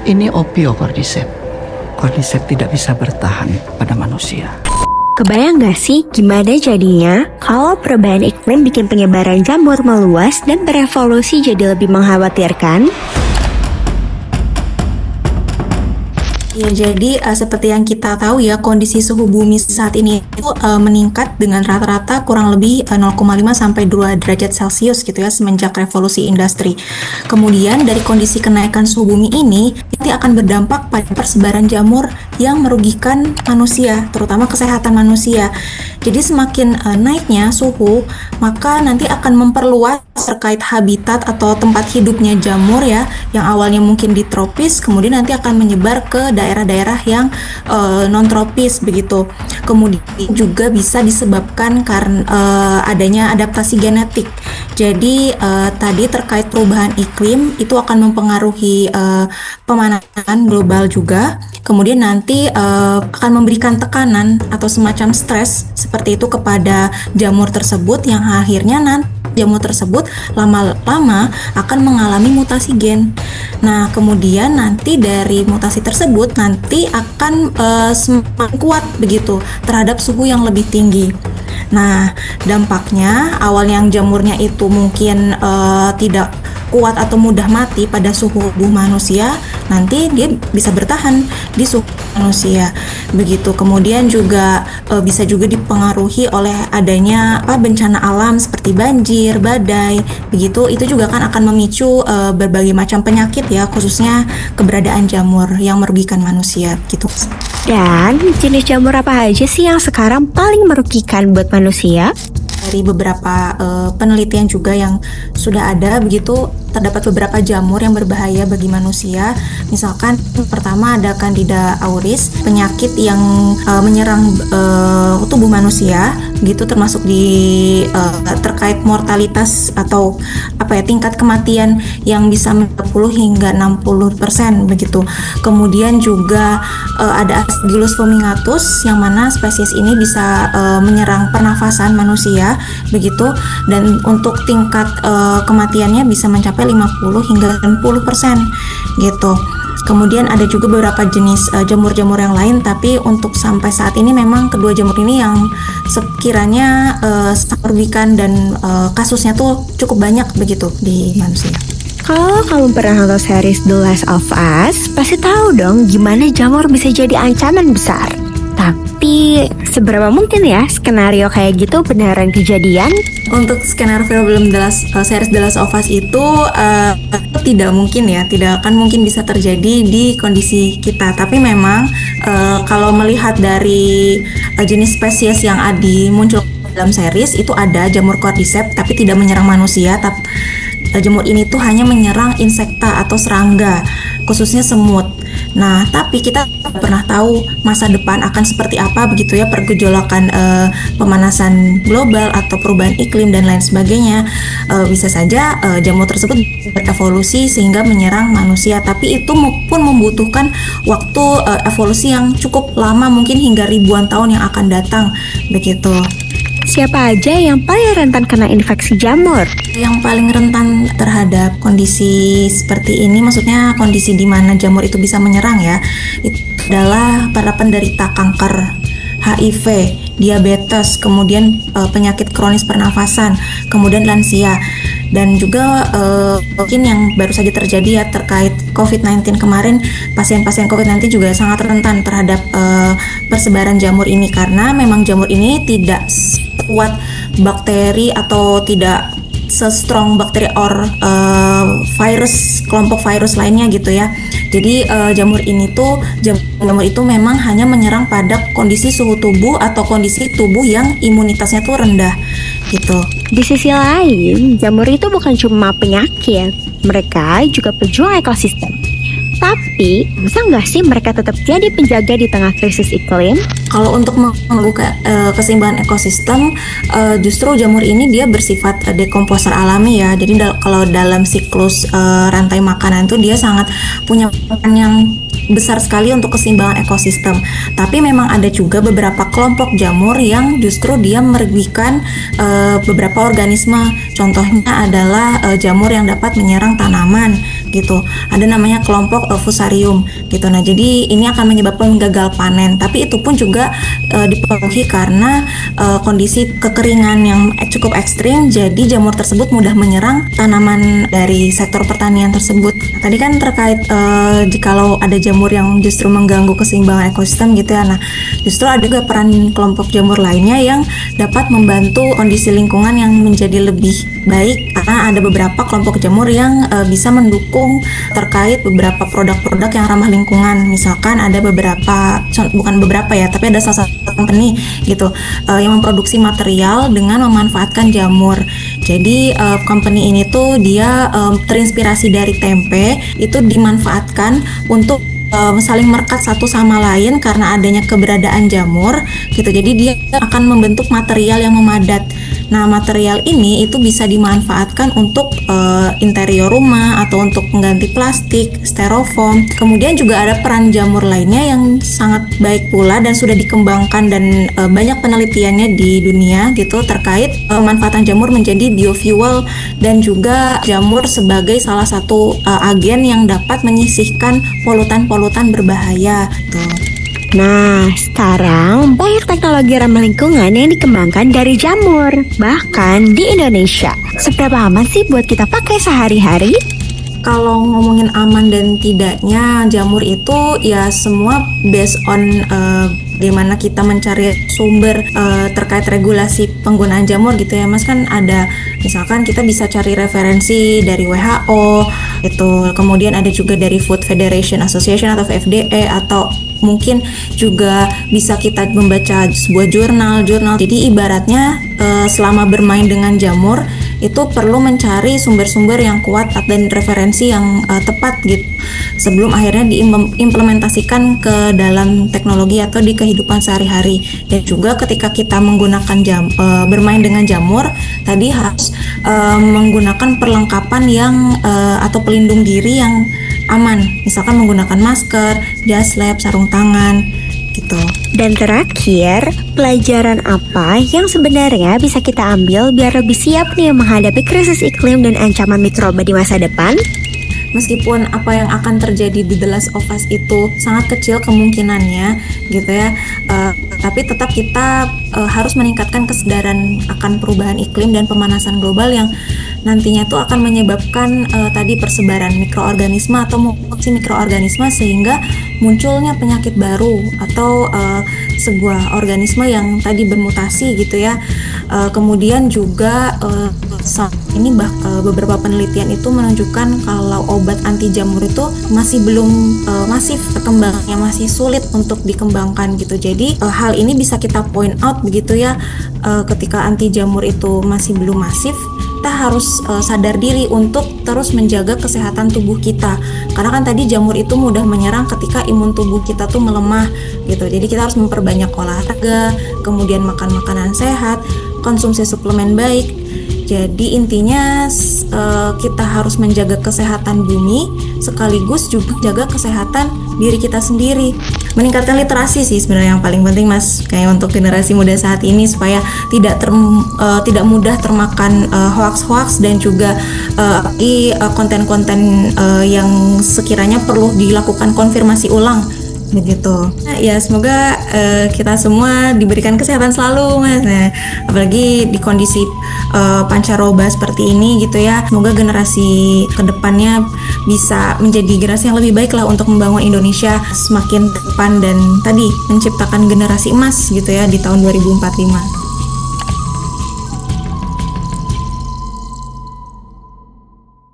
Ini Ophiocordyceps. Cordyceps tidak bisa bertahan pada manusia. Kebayang gak sih gimana jadinya kalau perubahan iklim bikin penyebaran jamur meluas dan berevolusi jadi lebih mengkhawatirkan? Ya, jadi seperti yang kita tahu ya, kondisi suhu bumi saat ini itu meningkat dengan rata-rata kurang lebih 0,5 sampai 2 derajat Celcius gitu ya semenjak revolusi industri. Kemudian dari kondisi kenaikan suhu bumi ini nanti akan berdampak pada persebaran jamur yang merugikan manusia, terutama kesehatan manusia. Jadi semakin naiknya suhu, maka nanti akan memperluas terkait habitat atau tempat hidupnya jamur ya, yang awalnya mungkin di tropis, kemudian nanti akan menyebar ke daerah-daerah yang non-tropis begitu. Kemudian juga bisa disebabkan karena adanya adaptasi genetik. Jadi tadi terkait perubahan iklim itu akan mempengaruhi pemanasan global juga. Kemudian nanti akan memberikan tekanan atau semacam stres seperti itu kepada jamur tersebut, yang akhirnya nanti jamur tersebut lama-lama akan mengalami mutasi gen. Nah, kemudian nanti dari mutasi tersebut nanti akan semakin kuat begitu terhadap suhu yang lebih tinggi. Nah, dampaknya awal yang jamurnya itu mungkin tidak kuat atau mudah mati pada suhu tubuh manusia, nanti dia bisa bertahan di suhu manusia begitu. Kemudian juga bisa juga dipengaruhi oleh adanya bencana alam seperti banjir, badai begitu. Itu juga akan memicu berbagai macam penyakit ya, khususnya keberadaan jamur yang merugikan manusia gitu. Dan jenis jamur apa aja sih yang sekarang paling merugikan buat manusia? Dari beberapa penelitian juga yang sudah ada begitu, terdapat beberapa jamur yang berbahaya bagi manusia. Misalkan pertama ada Candida auris, penyakit yang menyerang tubuh manusia begitu, termasuk di terkait mortalitas atau tingkat kematian yang bisa 40 hingga 60% begitu. Kemudian juga ada Aspergillus fumigatus, yang mana spesies ini bisa menyerang pernafasan manusia begitu, dan untuk tingkat kematiannya bisa mencapai 50 hingga 60% gitu. Kemudian ada juga beberapa jenis jamur-jamur yang lain, tapi untuk sampai saat ini memang kedua jamur ini yang sekiranya sangat merugikan dan kasusnya tuh cukup banyak begitu di manusia. Kalau kamu pernah nonton series The Last of Us, pasti tahu dong gimana jamur bisa jadi ancaman besar. Tapi seberapa mungkin ya skenario kayak gitu beneran kejadian? Untuk skenario film series The Last of Us itu tidak mungkin ya, tidak akan mungkin bisa terjadi di kondisi kita. Tapi memang kalau melihat dari jenis spesies yang muncul dalam series itu ada jamur Cordyceps, tapi tidak menyerang manusia. Jamur ini tuh hanya menyerang insekta atau serangga, khususnya semut. Nah, tapi kita pernah tahu masa depan akan seperti apa begitu ya, pergejolakan pemanasan global atau perubahan iklim dan lain sebagainya. Bisa saja jamur tersebut berevolusi sehingga menyerang manusia, tapi itu pun membutuhkan waktu evolusi yang cukup lama, mungkin hingga ribuan tahun yang akan datang begitu. Siapa aja yang paling rentan kena infeksi jamur? Yang paling rentan terhadap kondisi seperti ini, maksudnya kondisi di mana jamur itu bisa menyerang ya, itu adalah para penderita kanker, HIV, diabetes, kemudian penyakit kronis pernafasan, kemudian lansia. Dan juga mungkin yang baru saja terjadi ya terkait COVID-19 kemarin, pasien-pasien COVID-19 juga sangat rentan terhadap persebaran jamur ini, karena memang jamur ini tidak kuat bakteri atau tidak se-strong bakteri or virus, kelompok virus lainnya gitu ya. Jadi jamur itu memang hanya menyerang pada kondisi suhu tubuh atau kondisi tubuh yang imunitasnya tuh rendah gitu. Di sisi lain, jamur itu bukan cuma penyakit, mereka juga pejuang ekosistem. Tapi, bisa nggak sih mereka tetap jadi penjaga di tengah krisis iklim? Kalau untuk mengganggu keseimbangan ekosistem, justru jamur ini dia bersifat dekomposer alami ya. Jadi kalau dalam siklus rantai makanan itu dia sangat punya peran yang besar sekali untuk keseimbangan ekosistem. Tapi memang ada juga beberapa kelompok jamur yang justru dia merugikan beberapa organisme. Contohnya adalah jamur yang dapat menyerang tanaman, gitu. Ada namanya kelompok Fusarium gitu. Nah, jadi ini akan menyebabkan gagal panen. Tapi itu pun juga dipengaruhi karena kondisi kekeringan yang cukup ekstrim. Jadi jamur tersebut mudah menyerang tanaman dari sektor pertanian tersebut. Nah, tadi kan terkait jikalau ada jamur yang justru mengganggu keseimbangan ekosistem gitu ya. Nah, justru ada juga peran kelompok jamur lainnya yang dapat membantu kondisi lingkungan yang menjadi lebih baik, karena ada beberapa kelompok jamur yang bisa mendukung terkait beberapa produk-produk yang ramah lingkungan. Misalkan ada bukan beberapa ya, tapi ada salah satu company gitu yang memproduksi material dengan memanfaatkan jamur. Jadi company ini tuh dia terinspirasi dari tempe, itu dimanfaatkan untuk saling merekat satu sama lain karena adanya keberadaan jamur gitu. Jadi dia akan membentuk material yang memadat. Nah, material ini itu bisa dimanfaatkan untuk interior rumah atau untuk pengganti plastik, styrofoam. Kemudian juga ada peran jamur lainnya yang sangat baik pula dan sudah dikembangkan dan banyak penelitiannya di dunia gitu terkait pemanfaatan jamur menjadi biofuel dan juga jamur sebagai salah satu agen yang dapat menyisihkan polutan-polutan berbahaya gitu. Nah, sekarang banyak teknologi ramah lingkungan yang dikembangkan dari jamur, bahkan di Indonesia. Seberapa aman sih buat kita pakai sehari-hari? Kalau ngomongin aman dan tidaknya jamur itu ya semua based on bagaimana kita mencari sumber terkait regulasi penggunaan jamur gitu ya Mas. Kan ada misalkan kita bisa cari referensi dari WHO itu, kemudian ada juga dari Food Federation Association atau FDA, atau mungkin juga bisa kita membaca sebuah jurnal. Jadi ibaratnya selama bermain dengan jamur itu perlu mencari sumber-sumber yang kuat dan referensi yang tepat gitu sebelum akhirnya diimplementasikan ke dalam teknologi atau di kehidupan sehari-hari. Dan juga ketika kita menggunakan bermain dengan jamur tadi harus menggunakan perlengkapan yang atau pelindung diri yang aman, misalkan menggunakan masker, jas lab, sarung tangan gitu. Dan terakhir, pelajaran apa yang sebenarnya bisa kita ambil biar lebih siap nih menghadapi krisis iklim dan ancaman mikroba di masa depan? Meskipun apa yang akan terjadi di The Last of Us itu sangat kecil kemungkinannya gitu ya, tapi tetap kita harus meningkatkan kesadaran akan perubahan iklim dan pemanasan global yang nantinya tuh akan menyebabkan tadi persebaran mikroorganisme atau mutasi mikroorganisme sehingga munculnya penyakit baru atau sebuah organisme yang tadi bermutasi gitu ya. Kemudian juga saat ini beberapa penelitian itu menunjukkan kalau obat anti jamur itu masih belum masif perkembangannya, masih sulit untuk dikembangkan gitu. Jadi hal ini bisa kita point out begitu ya, ketika anti jamur itu masih belum masif, kita harus sadar diri untuk terus menjaga kesehatan tubuh kita, karena kan tadi jamur itu mudah menyerang ketika imun tubuh kita tuh melemah gitu. Jadi kita harus memperbanyak olahraga, kemudian makan makanan sehat, konsumsi suplemen baik. Jadi intinya kita harus menjaga kesehatan bumi sekaligus juga jaga kesehatan diri kita sendiri. Meningkatkan literasi sih sebenarnya yang paling penting Mas, kayak untuk generasi muda saat ini supaya tidak mudah termakan hoax-hoax dan juga konten-konten yang sekiranya perlu dilakukan konfirmasi ulang begitu. Nah, ya semoga kita semua diberikan kesehatan selalu Mas. Nah, apalagi di kondisi pancaroba seperti ini gitu ya. Semoga generasi kedepannya bisa menjadi generasi yang lebih baik lah untuk membangun Indonesia semakin depan dan tadi menciptakan generasi emas gitu ya di tahun 2045.